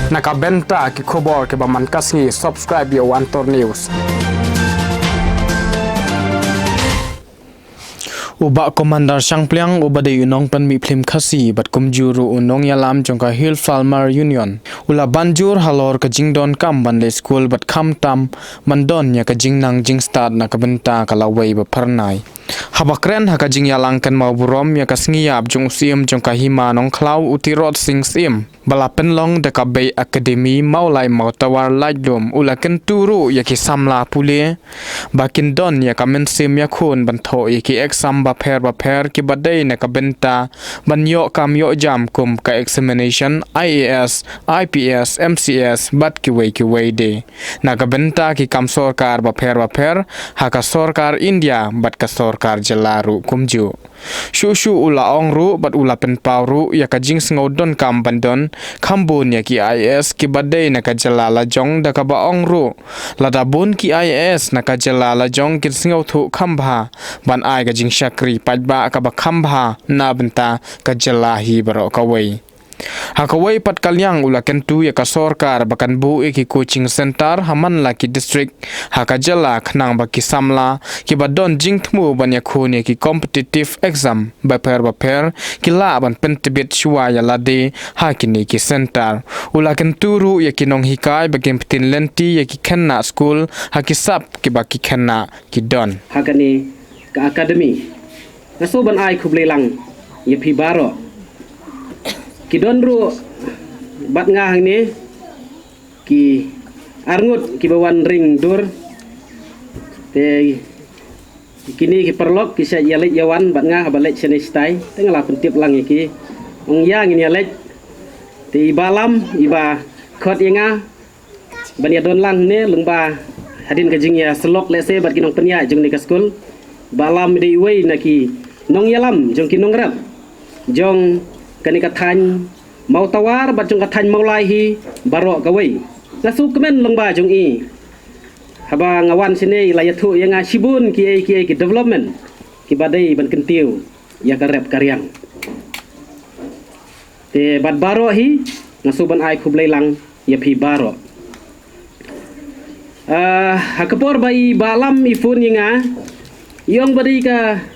Nakabenta ki khobor ke baman kasngi subscribe yo Antor News. Uba Commander Sangpliang ubade unong pan mi phlim khasi bat kumjuru unong yalam jongka Hill Farmer Union ula banjur halor ka jingdon kam banle school bat kham tam mandon ya ka jingnang jing start na kabenta kalawai ba pharnai habakren haka jing yalang kan mau burom ya ka sngiap jong sim jongka hima nong khlau utirot sing sim balapen long de ka bay academy maulai mautawar lajdom ula kan turu ya ki samla pule bakin don ya ka men sim ya khun ban tho ya ki exam ba pher ki badai na ka benta ban yo kam yo jam kum ka examination IAS IPS MCS bat ki wei de na ka benta ki kam sarkar ba pher haka sarkar India bat ka sarkar jalaru kumju shu ula ongru bat ula pen pawru ya ka jing sngodon kam bandon khambun ya ki IAS ki badai na ka jalala jong da ka ba ongru ladabun ki IAS na ka jalala jong ki sngo thu khambha ban ai ka jing shakri pajba ka ba khambha na benta ka jalahi baro ka wei hakawai pat kalyang ula kentu ya ka sarkar bakan bu ki coaching center haman la ki district haka jala khnang ba ki samla ki badon jing thmu ban ya khone ki competitive exam ba pher ki la ban pentibit shwa ya lade hakini ki center ula kentu ru ya ki nong hikai ba kempitin lenti ya ki khanna school haki sap ki ba ki khanna ki don hakani ka academy naso ban ai khublelang ya phi baro Kidon ru bat ngah ni ki arngut ki bawan ring dur te kini ki perlok ki sa yalet yawan bat ngah balet senestai tengala pentip lang iki ong yang ini yalet te balam iba khot yenga ban ya don lang ne lengba hadin ka jing ya selok lese bat kinong penya jong ni ka school balam de wei naki nong yalam jong kinong rap jong kani kathan mau tawar bat jong kathan mau lai hi barok kawai nasu kemen longba jong i haba ngawan sini layathu yang sibun ki development ki badai ban kentiu ya karep karyang te bat barok hi nasu ban ai khublai lang ya phi barok hakapor bai balam ifun yang yong badai ka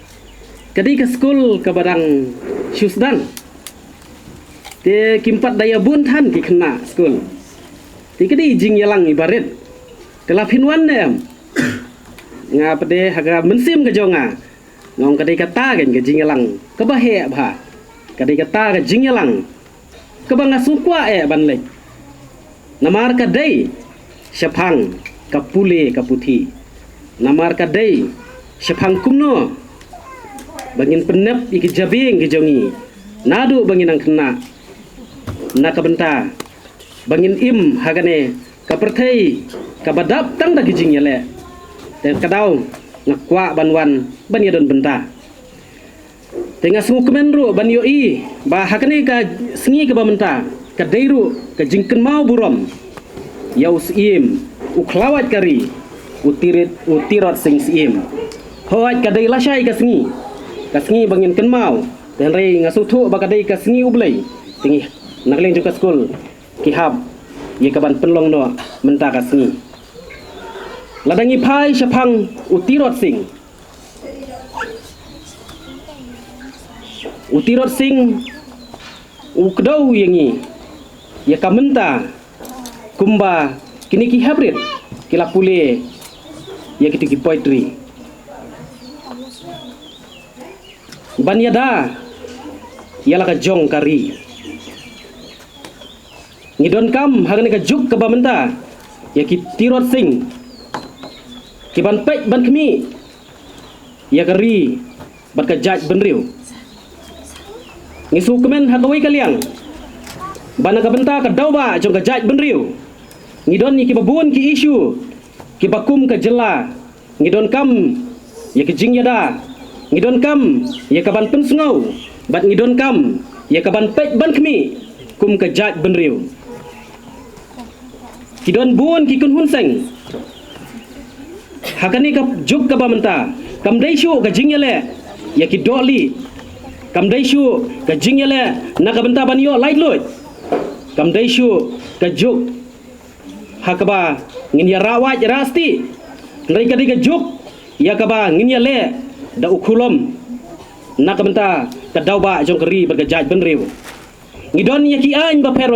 kadi ka school ka badang syusdan te kimpat daya bun than ki khna school ti kedi jing yalang ibaret telah pinwan dem nga pade haga mensim ke jonga ngong kedi kata gen ke jing yalang ke bahe bha kedi kata ke jing yalang ke banga sukwa ban le namar ka dei syapang kapule kaputhi namar ka dei syapang kumno bangin penep iki jabing ke jongi nadu bangin ang kena na kabenta bangin im hagane kaperthai kabadap tang da gijing yale te kadau ngakwa banwan ban yadon benta tenga sungu kemenru ban yo i ba hagane ka sngi ka bamenta ka deiru ka jingken mau burom yau sim uklawat kari utirot sing sim hoat ka dei lasai ka sngi bangin ken mau dan rei ngasuthu ba ka dei ka sngi ublei tingi nakling juga school kihab ye kaban penlong no menta kasni ladangi pai syapang utirot sing ukdau yengi ye kamenta kumba kini ki hybrid kila pule ye kitiki poetry banyada yala ka jong kari ngidon kam hagane ka juk ka bamenta ya ki tirot sing ki ban pek ban kemi ya kari bat ka jaj benriu ngisu kemen hatawai kaliang bana ka benta ka dauba jong ka jaj benriu ngidon ni ki babun ki isu ki bakum ka jela ngidon kam ya ki jing yada ngidon kam ya ka ban pensngau bat ngidon kam ya ka ban pek ban kemi kum ka jaj benriu kidon bun ki kun hunseng hakani ka juk ka bamenta kam dai shu ka jingyale ya ki doli kam dai shu ka jingyale na ka benta ban yo light loy kam daishu ka juk hakaba ngin ya rawaj rasti ndai kadi ka juk ya kaba ngin ya le da ukulom nak benta ka dauba jong keri bergajaj benriu ngidon ya ki ain ba per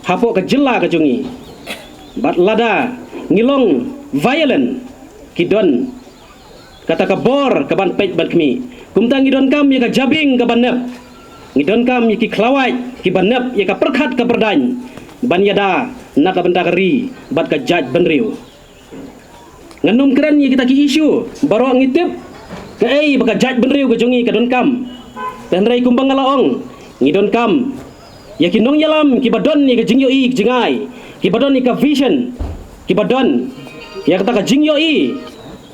hapo ka jella ka jungi bat lada ngilong violent kidon kata ka bor ka ban pej ban kmi kumta ngidon kam ya ka jabing ka ban nep ngidon kam ya ki klawai ki ban nep ya ka perkhat ka berdany ban yada nak benta keri bat ka jaj benriu nganum keren ya kita ki isu baro ngitip ke baka jaj benriu ka jungi ka don kam dan rai kumbang ngalaong ngidon kam ya kinong yalam ki badon ni ka jingyo i jingai ki badon ni ka vision ki badon ya kata ka jingyo i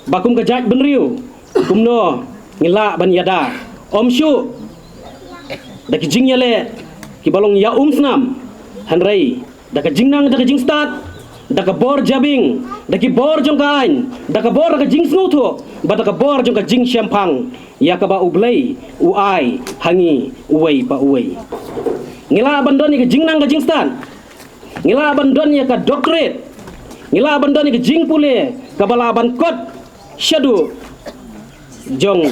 bakum ka jaj benriu kumno ngila ban yada om syu da ki jingya le ki balong ya snam hanrai da ka jingnang da ka jing start da ka bor jabing da ki bor jong kain da ka bor ka jing snuto ba da ka bor jong ka jing syampang ya ka ba ublei uai hangi uwei pa uwei ngila bandon ni ka jingnang ka jing start ngila bandon ya ka doctorate ngila bandon ni ka jing pule ka bala ban kot syadu jong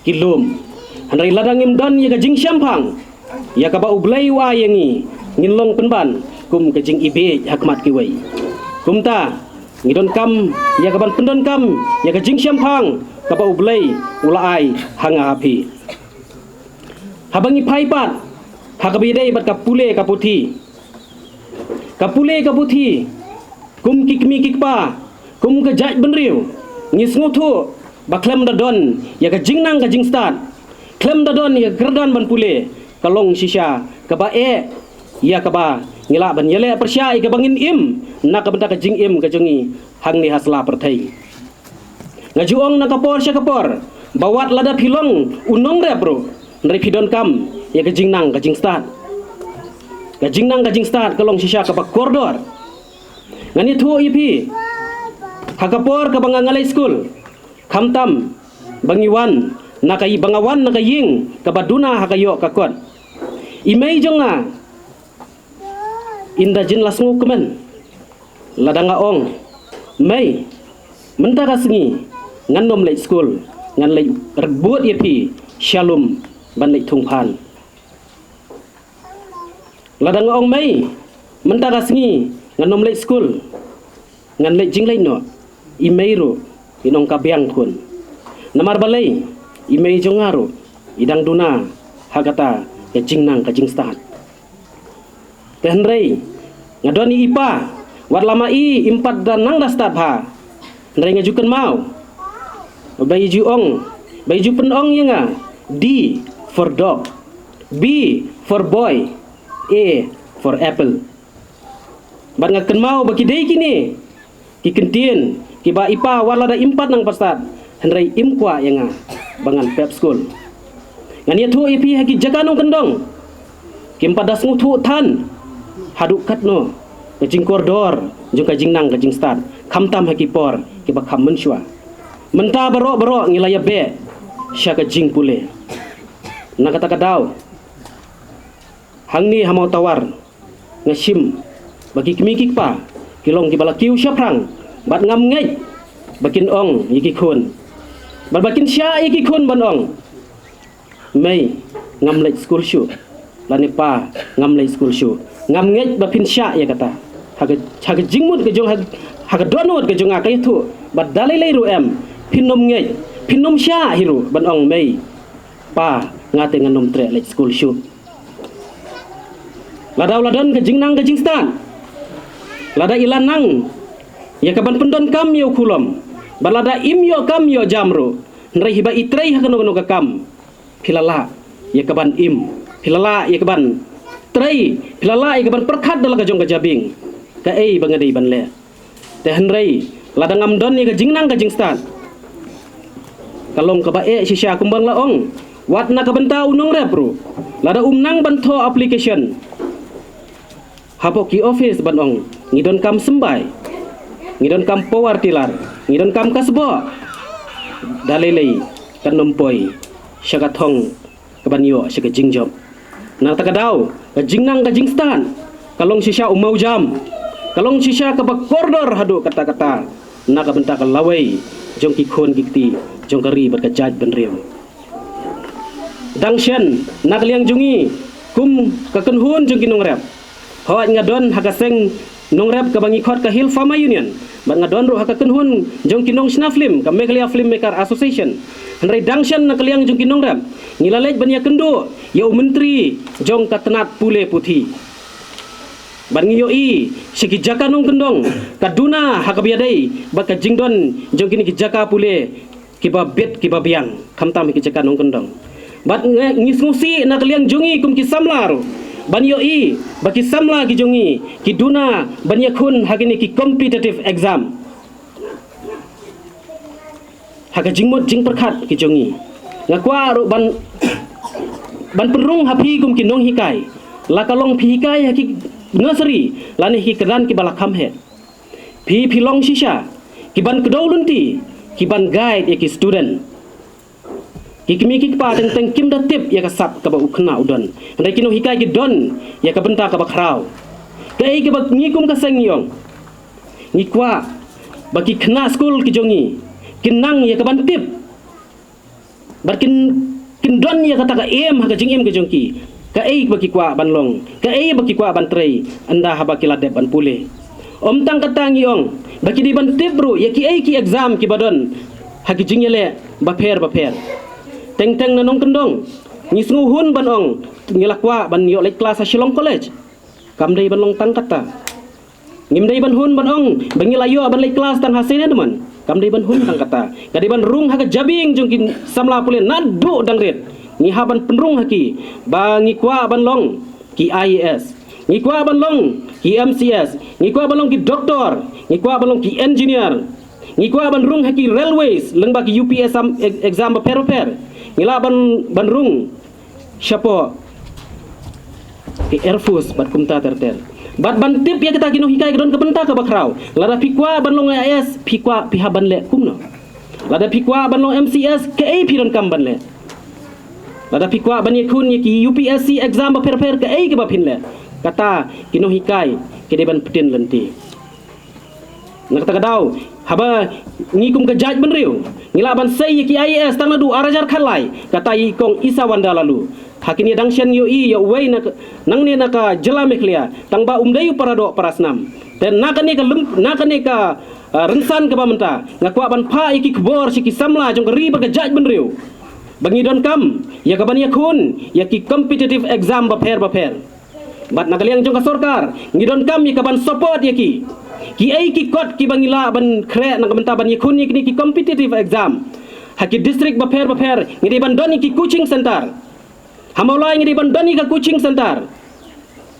kilum hanrai ladang imdan ya ka jing syampang ya ka ba ublei uai yangi ngilong penban kum ke jing ibe hakmat ki wei kumta ngidon kam ya kaban pendon kam ya ke jing syampang ka ba ublei ulai hanga api habangi phaipat hakabidei bat kapule kaputhi kum kikmi kikpa kum ke jaj benriu ngisngutu baklem dadon ya ke jingnang ka jing start klem dadon ya gerdan ban pule kalong sisha ka ba ya ka ba ngila ban yele persya i ka bangin im nak ka benda ka jing im ka jungi hang ni hasla perthai ngajuong na kapor sya kapor bawat lada philong unong re bro nri phidon kam ya ka jingnang ka jing start kalong sisya ka ba koridor ngani thu ipi hakapor ka bangangalai school khamtam bangiwan nakai bangawan nakaying ka baduna hakayo kakot imei jonga inda jin lasngu kemen ladanga ong mai mentaka sengi nganom lek school ngan lek rebut yepi shalom ban lek thungphan ladanga ong mai mentaka sengi nganom lek school ngan lek jinglai no imeiru inong kabyang kun namar balai imei jongaro idang duna hakata ke jingnang ka jingstat tenrei ngadoni ipa wat lama i impat dan nang dastap ha nrei ngajukan mau bayi juong bayi ju penong yenga D for dog, B for boy, A for apple bat ngaken mau bagi dei kini ki kentien ki ba ipa wala da impat nang pastat henrei imkwa yenga bangan pep school ngania thu ipi haki jaganong kendong kimpat das ngutu tan haduk katno kajing koridor jung kajing nang kajing start khamtam haki por ki ba kham menshwa menta baro ngilaya be sya kajing pule na kata kadau hangni hamau tawar ngasim bagi kimikik pa kilong ki bala kiu syaprang bat ngam ngej bakin ong yiki khun bat bakin sya yiki khun ban ong mai ngam lek school shoe lani pa ngam lek school shoe ngam ngej bapin sya ya kata haga jingmut ke jong haga donut ke jong akai tu bat dalai lai ru em pinom ngej pinom sya hiru ban ong mai pa ngate nganom tre lek school shoe ladau ladan ke jingnang ke jingstan lada ilanang ya kaban pendon kam yo kulom balada im yo kam yo jamro nrai hiba itrei hakano no kam pilala ya kaban im pilala ya kaban trei pilala ya kaban perkhat dal ka jong ka jabing ka ei bangadei ban le te henrei lada ngamdon ya ka jingnang ka jingstan kalong ka ba sisya kumbang laong wat na ka benta unong re bro lada umnang banto application hapoki office banong ngidon kam sembai ngidon kam power tilar ngidon kam kasbo dalelei kanompoi syagathong kabanyo syaka jingjob na takadaw ka jingnang ka jingstan kalong sisya umau jam, kalong sisya ke koridor hadu kata-kata nak bentak lawai jong ki khon gikti jong kari berkejaj benriu dangshen nak liang jungi kum kakenhun jong ki nongrep hawat ngadon hakaseng nongrep ke bangi khot ke Hill Farmer Union bat ngadon ru hakakenhun jong ki nong snaflim ke Meghalaya Filmmaker Association henry dangshen nak liang jong ki nongrep ngilalej bania kendo ya menteri jong katenat pule putih ban ngiyoi siki jaka nong kendong kaduna hakabiadai baka jingdon jong kini ki jaka pule kiba bet kiba biang kamtam ki jaka nong kendong bat ngisngusi nak liang jongi kum ki samlar ban yoi baki samla ki jongi ki duna ban yakun hagini ki competitive exam haga jingmot jing perkhat ki jongi ngakwa ro ban perung hapi kum ki nong hikai lakalong phi hikai haki nursery lani hi kedan ki balakam he phi long shisha ki ban kedau lunti ki ban guide ki student ki kimi ki pa teng kim da tip ya ka sap ka ba ukna udon ndai kino hikai ki don ya ka benta ka ba khrau ka ei ki ba ngikum ka seng yong ni kwa ba ki khna school ki jongi kinang ya ka ban tip barkin kin don ya ka ta ka em ha ka jing em ka jongki ka ei baki kwa banlong ka ei baki kwa bantrei anda haba kiladep ban pule om tang katangi ong baki di ban tibru ya ki ei ki exam ki badon hagi jingle baper teng nanong kendong ni hun ban ong ngilakwa ban yo lek kelas Shillong College kamdei ban long tang kata ngimdei ban hun ban ong bangilayo ban lek kelas tang hasene deman kamdei ban hun tang kata kadi ban rung haga jabing jongkin samla pule nadu dangret ni haban penrung haki ba ngikwa ban long ki IAS ngikwa ban long ki MCS ngikwa ban long ki doktor ngikwa ban long ki engineer ngikwa ban rung haki railways lengba ki UPS exam per ngila ban rung syapo ki Air Force bat kumta terter bat ban tip ya kita kino hikai don kebenta ke bakrau lada pikwa ban long IAS pikwa pihaban le kumno lada pikwa ban long MCS ke ai piron kam ban le lada pikwa bani kun ki UPSC exam per ke ai ke bapin le kata kino hikai ke deban petin lenti nak kata kadau haba ngikum ke jaj benriu ngila ban sei ki IAS tang du arajar khalai kata i kong isa wanda lalu hakini dangshan yo i yo wei nak nang ne naka jela meklia tang ba umdayu parado parasnam dan nakani ka rensan ke bamenta ngakwa ban pa iki kebor siki samla jong ri ke jaj benriu bangi don kam ya kaban ya kun ya ki competitive exam baper bat nakaliang jong ka sorkar ngidon kam ya kaban support ya ki ai ki kot ki bangila ban kre nak benta ban ya kun ya ki competitive exam haki district baper ngidi ban doni ki coaching center hamolai ngidi ban doni ka coaching center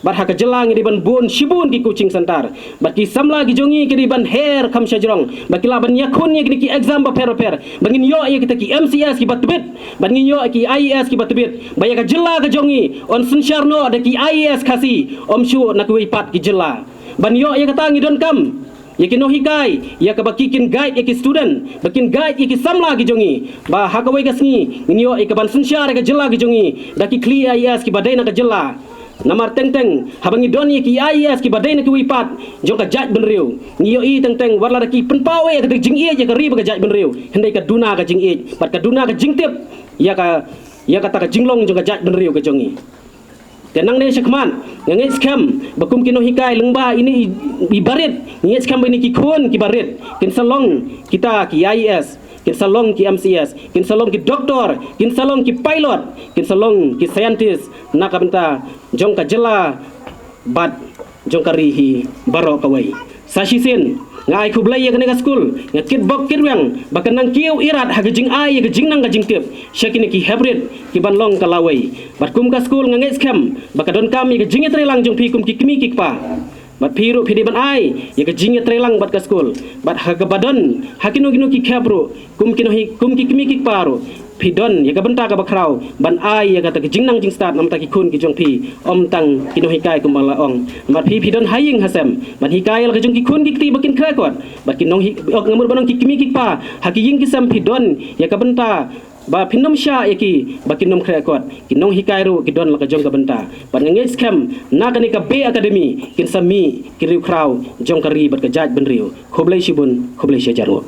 bat haka jelang ngidi ban bon shibun ki coaching center bat ki samla ki jongi ki ban hair kam shajrong bat kila ban yakun ya ki exam baper bangin yo ya kita ki MCS ki batbit bangin yo ki IAS ki batbit baya ka jela ka jongi on sunsharno ada ki IAS kasi om shu nak wi pat ki jela ban yo ya kata ngidon kam ya ki no hikai ya ka bakikin guide ya ki student bakin guide ya ki samla ki jongi ba haka wi kasni nyo ya ka ban sunshar ka jela ki jongi da ki clear IAS ki badai na ka jela namar teng habangi doni ki IAS ki badai na ki wipat jong ka jaj benriu ngiyo i teng warla ki penpawe ka jing ie ka ri ka jaj benriu hendai ka duna ka jing ie pat ka duna ka jing tip ya ka ta ka jinglong jong ka jaj benriu ka jongi tenang ne sekman ngai scam bakum kino hikai lengba ini ibarit ngai scam ini ki khon ki barit kin salong kita ki IAS kin salong ki MCS kin salong ki doktor kin salong ki pilot kin salong ki scientist nak benta jong ka jela bat jong ka rihi baro kawai sasisen ngai kublai ya ka school nga kit bok kirwang bakan nang kiu irat ha gajing ai ya gajing nang gajing tip syakini ki hybrid ki banlong ka lawai bat kum ka school ngai scam bakadon kami gajing trelang jong pi kum ki kimi ki pa bat piru pidi ban ai ya gajing trelang bat ka school bat ha gabadon hakino gino ki khabro kum ki kimi ki paru pidon ya ka benta ka bakrau ban ai ya ka ta jingnang jing start nam ta ki khun ki jong phi om tang ki no hikai kum bala ong mat phi pidon haying hasem ban hikai la ka jong ki khun ki ti bakin kra kot bat ki nong hi ok ngamur banong ki kimi ki pa hakiying ki sam pidon ya ka benta ba pinom sha yaki ba kinom kre kot kinong hikairu kidon la ka jong ka benta ban ngej scam na ka ni ka be academy kin sami kiriu kraw jong kari bat ka jaj benriu khoblai shibun khoblai shajaru